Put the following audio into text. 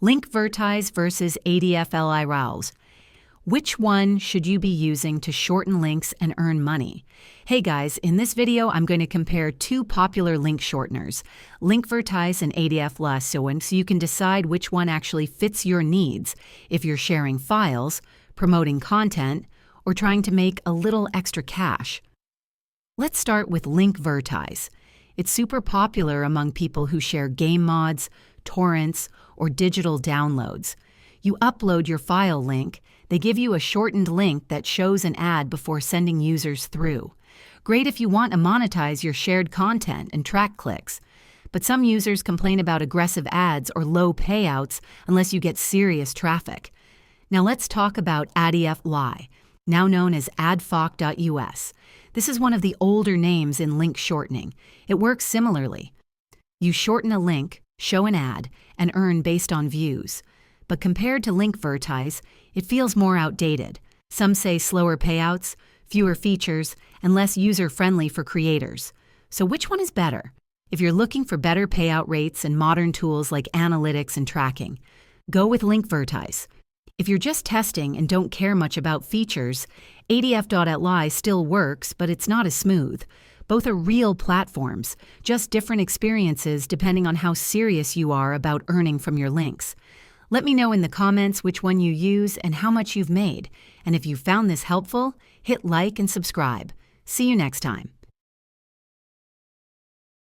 Linkvertise versus AdFly rows. Which one should you be using to shorten links and earn money? Hey guys, in this video I'm going to compare two popular link shorteners, Linkvertise and AdFly, so you can decide which one actually fits your needs if you're sharing files, promoting content, or trying to make a little extra cash. Let's start with Linkvertise. It's super popular among people who share game mods, torrents, or digital downloads. You upload your file link, they give you a shortened link that shows an ad before sending users through. Great if you want to monetize your shared content and track clicks. But some users complain about aggressive ads or low payouts unless you get serious traffic. Now let's talk about AdFly, now known as adfoc.us. This is one of the older names in link shortening. It works similarly. You shorten a link, show an ad, and earn based on views. But compared to Linkvertise, it feels more outdated. Some say slower payouts, fewer features, and less user-friendly for creators. So which one is better? If you're looking for better payout rates and modern tools like analytics and tracking, go with Linkvertise. If you're just testing and don't care much about features, AdF.AdFly still works, but it's not as smooth. Both are real platforms, just different experiences depending on how serious you are about earning from your links. Let me know in the comments which one you use and how much you've made. And if you found this helpful, hit like and subscribe. See you next time.